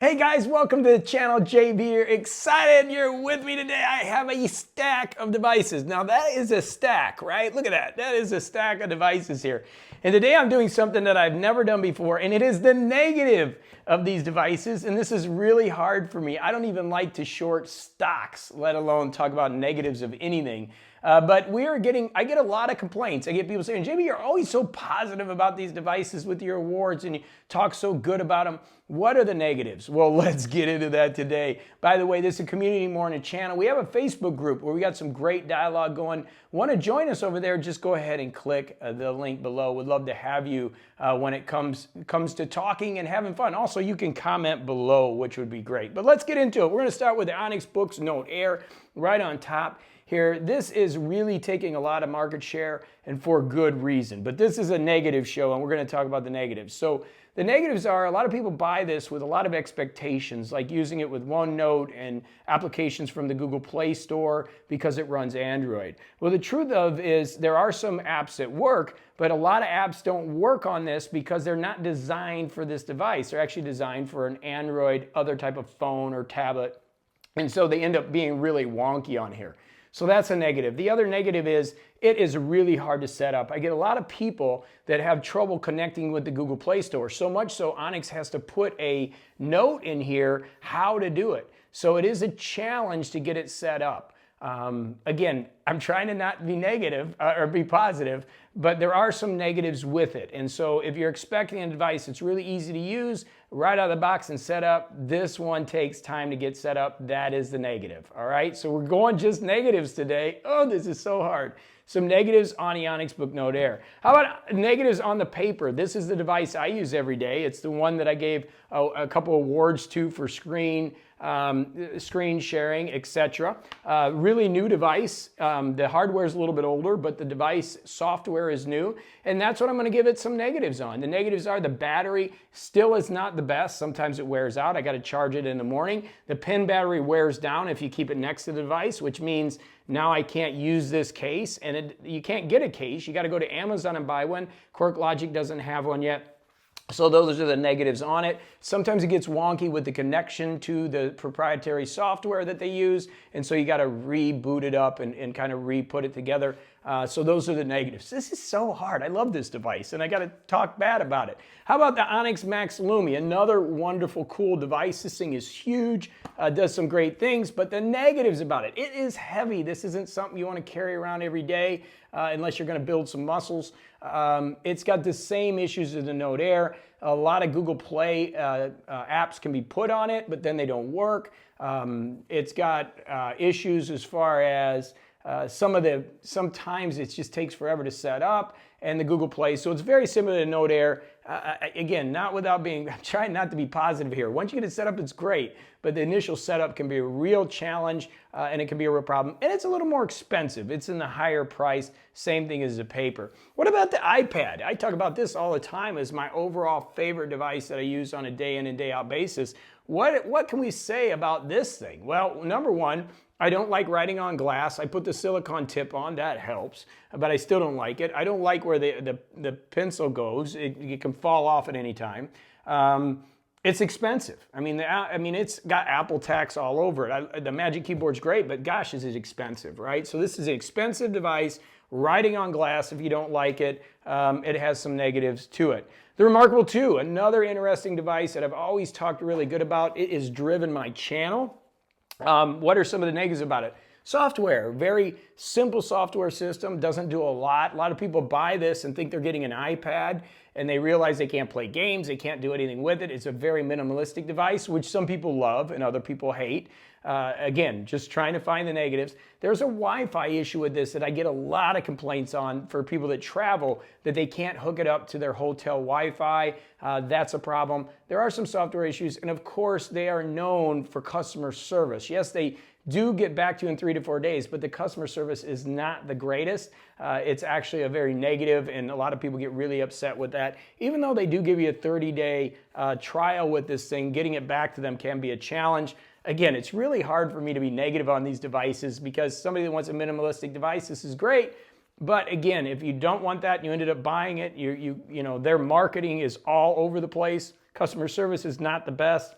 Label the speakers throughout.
Speaker 1: Hey guys, welcome to the channel. JB here. Excited you're with me today. I have a stack of devices. Now that is a stack, right? Look at that. That is a stack of devices here. And today I'm doing something that I've never done before, and it is the negative of these devices. And this is really hard for me. I don't even like to short stocks, let alone talk about negatives of anything. But I get a lot of complaints. I get people saying, JB, you're always so positive about these devices with your awards and you talk so good about them. What are the negatives? Well, let's get into that today. By the way, this is a Community Morning channel. We have a Facebook group where we got some great dialogue going. Want to join us over there? Just go ahead and click the link below. We'd love to have you when it comes to talking and having fun. Also, you can comment below, which would be great. But let's get into it. We're going to start with the Onyx Boox Note Air right on top. Here, this is really taking a lot of market share and for good reason. But this is a negative show and we're going to talk about the negatives. So the negatives are a lot of people buy this with a lot of expectations, like using it with OneNote and applications from the Google Play Store because it runs Android. Well, the truth of is there are some apps that work, but a lot of apps don't work on this because they're not designed for this device. They're actually designed for an Android, other type of phone or tablet. And so they end up being really wonky on here. So that's a negative. The other negative is it is really hard to set up. I get a lot of people that have trouble connecting with the Google Play Store, so much so Onyx has to put a note in here how to do it. So it is a challenge to get it set up. Again, I'm trying to not be negative or be positive, but there are some negatives with it. And so if you're expecting a device that's really easy to use, right out of the box and set up, this one takes time to get set up. That is the negative, all right? So we're going just negatives today. Oh, this is so hard. Some negatives on the Onyx Boox Note Air. How about negatives on the paper? This is the device I use every day. It's the one that I gave a couple awards to for screen sharing, etc. Really new device. The hardware is a little bit older, but the device software is new. And that's what I'm going to give it some negatives on. The negatives are the battery still is not the best. Sometimes it wears out. I got to charge it in the morning. The pen battery wears down if you keep it next to the device, which means now I can't use this case, and you can't get a case. You got to go to Amazon and buy one. Quirk Logic doesn't have one yet. So those are the negatives on it. Sometimes it gets wonky with the connection to the proprietary software that they use, and so you got to reboot it up and kind of re-put it together. So those are the negatives. This is so hard. I love this device, and I got to talk bad about it. How about the Onyx Max Lumi? Another wonderful, cool device. This thing is huge, does some great things, but the negatives about it, it is heavy. This isn't something you want to carry around every day unless you're going to build some muscles. It's got the same issues as the Note Air. A lot of Google Play apps can be put on it, but then they don't work. It's got issues as far as sometimes it just takes forever to set up, and the Google Play. So it's very similar to Note Air. Again, not without being, I'm trying not to be positive here. Once you get it set up, it's great, but the initial setup can be a real challenge and it can be a real problem. And it's a little more expensive. It's in the higher price, same thing as the paper. What about the iPad? I talk about this all the time as my overall favorite device that I use on a day in and day out basis. What can we say about this thing? Well, number one, I don't like writing on glass. I put the silicone tip on, that helps, but I still don't like it. I don't like where the pencil goes. It can fall off at any time. It's expensive. I mean, it's got Apple tax all over it. The Magic Keyboard's great, but gosh, is it expensive, right? So this is an expensive device. Writing on glass, if you don't like it, it has some negatives to it. The Remarkable 2, another interesting device that I've always talked really good about. It has driven my channel. What are some of the negatives about it? Software, very simple software system, doesn't do a lot. A lot of people buy this and think they're getting an iPad and they realize they can't play games, they can't do anything with it. It's a very minimalistic device, which some people love and other people hate. Again, just trying to find the negatives. There's a Wi-Fi issue with this that I get a lot of complaints on for people that travel, that they can't hook it up to their hotel Wi-Fi. That's a problem. There are some software issues, and of course, they are known for customer service. Yes, they do get back to you in 3 to 4 days, but the customer service is not the greatest. It's actually a very negative, and a lot of people get really upset with that. Even though they do give you a 30-day trial with this thing, getting it back to them can be a challenge. Again, it's really hard for me to be negative on these devices because somebody that wants a minimalistic device, this is great. But again, if you don't want that and you ended up buying it, you know, their marketing is all over the place. Customer service is not the best.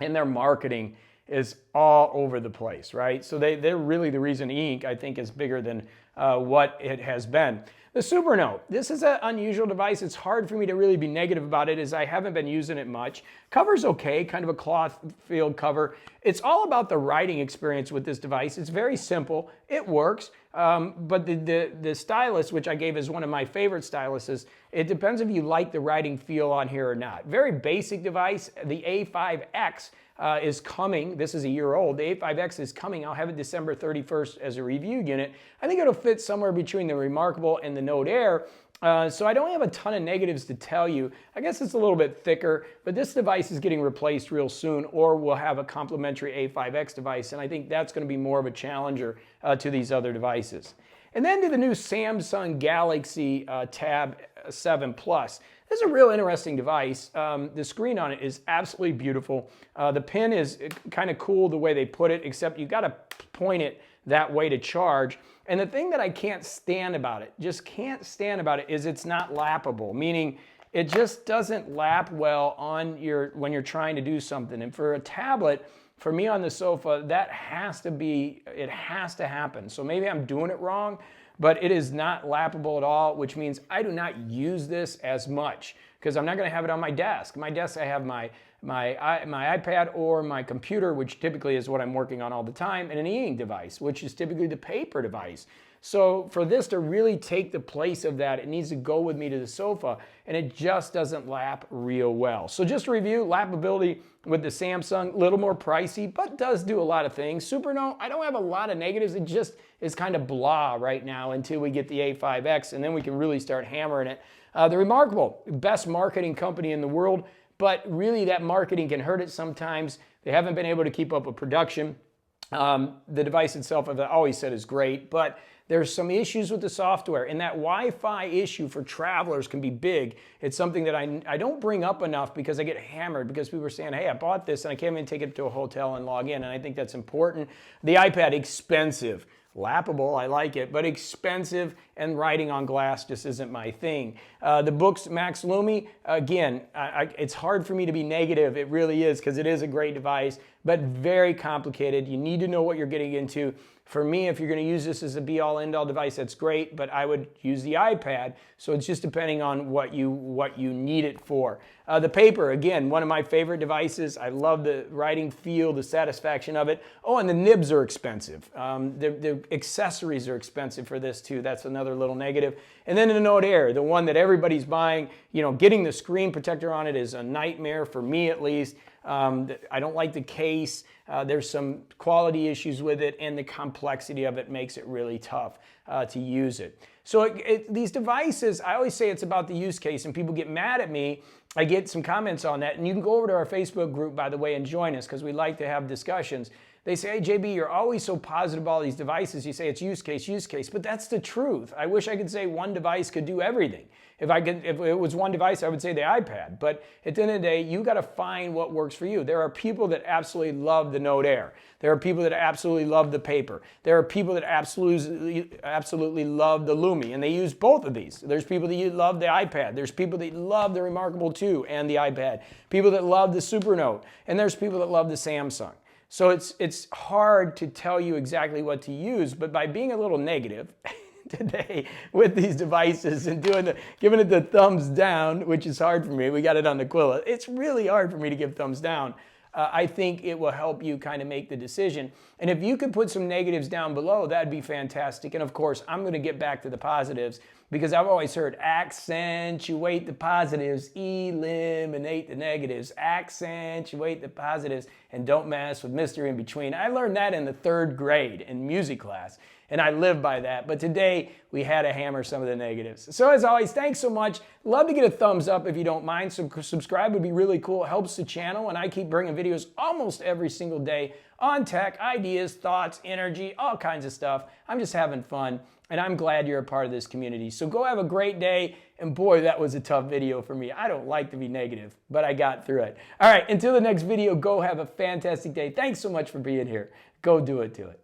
Speaker 1: and their marketing is all over the place, right? So they're really the reason ink, I think, is bigger than what it has been. The Supernote. This is an unusual device. It's hard for me to really be negative about it as I haven't been using it much. Cover's okay, kind of a cloth filled cover. It's all about the writing experience with this device. It's very simple. It works. But the stylus, which I gave as one of my favorite styluses, it depends if you like the writing feel on here or not. Very basic device. The A5X is coming. This is a year old. The A5X is coming. I'll have it December 31st as a review unit. I think it'll fit somewhere between the Remarkable and the Note Air. So I don't have a ton of negatives to tell you. I guess it's a little bit thicker, but this device is getting replaced real soon, or we'll have a complementary A5X device, and I think that's going to be more of a challenger to these other devices. And then to the new Samsung Galaxy Tab 7 Plus. This is a real interesting device. The screen on it is absolutely beautiful. The pin is kind of cool the way they put it, except you got to point it that way to charge. And the thing that I can't stand about it, just can't stand about it, is it's not lappable, meaning it just doesn't lap well on when you're trying to do something. And for a tablet, for me on the sofa, that has to be, it has to happen. So maybe I'm doing it wrong, but it is not lappable at all, which means I do not use this as much because I'm not going to have it on my desk. My desk, I have my iPad or my computer, which typically is what I'm working on all the time, and an e-ink device, which is typically the paper device. So for this to really take the place of that, it needs to go with me to the sofa, and it just doesn't lap real well. So just to review, lappability with the Samsung, a little more pricey, but does do a lot of things. Supernote, I don't have a lot of negatives. It just is kind of blah right now until we get the A5X, and then we can really start hammering it. The Remarkable, best marketing company in the world, but really that marketing can hurt it sometimes. They haven't been able to keep up with production. The device itself, I've always said, is great, but there's some issues with the software, and that Wi-Fi issue for travelers can be big. It's something that I don't bring up enough because I get hammered because people are saying, hey, I bought this and I can't even take it to a hotel and log in, and I think that's important. The iPad, expensive. Lappable, I like it, but expensive, and writing on glass just isn't my thing. The Boox Max Lumi, again, it's hard for me to be negative. It really is, because it is a great device, but very complicated. You need to know what you're getting into. For me, if you're going to use this as a be-all, end-all device, that's great, but I would use the iPad, so it's just depending on what you need it for. The paper, again, one of my favorite devices. I love the writing feel, the satisfaction of it. Oh, and the nibs are expensive. The accessories are expensive for this too. That's another little negative. And then the Note Air, the one that everybody's buying, you know, getting the screen protector on it is a nightmare for me at least. I don't like the case. There's some quality issues with it, and the complexity of it makes it really tough to use it. So these devices, I always say it's about the use case, and people get mad at me. I get some comments on that, and you can go over to our Facebook group, by the way, and join us, because we like to have discussions. They say, hey, JB, you're always so positive about all these devices. You say it's use case, but that's the truth. I wish I could say one device could do everything. If it was one device, I would say the iPad. But at the end of the day, you got to find what works for you. There are people that absolutely love the Note Air. There are people that absolutely love the paper. There are people that absolutely love the Lumi, and they use both of these. There's people that love the iPad. There's people that love the Remarkable 2 and the iPad. People that love the Supernote, and there's people that love the Samsung. So it's hard to tell you exactly what to use, but by being a little negative today with these devices and giving it the thumbs down, which is hard for me. We got it on the Quilla. It's really hard for me to give thumbs down. I think it will help you kind of make the decision. And if you could put some negatives down below, that'd be fantastic. And of course, I'm going to get back to the positives, because I've always heard accentuate the positives, eliminate the negatives, accentuate the positives, and don't mess with mystery in between. I learned that in the 3rd grade in music class, and I live by that. But today, we had to hammer some of the negatives. So as always, thanks so much. Love to get a thumbs up if you don't mind. Subscribe would be really cool. It helps the channel, and I keep bringing videos almost every single day on tech, ideas, thoughts, energy, all kinds of stuff. I'm just having fun, and I'm glad you're a part of this community. So go have a great day, and boy, that was a tough video for me. I don't like to be negative, but I got through it. All right, until the next video, go have a fantastic day. Thanks so much for being here. Go do it to it.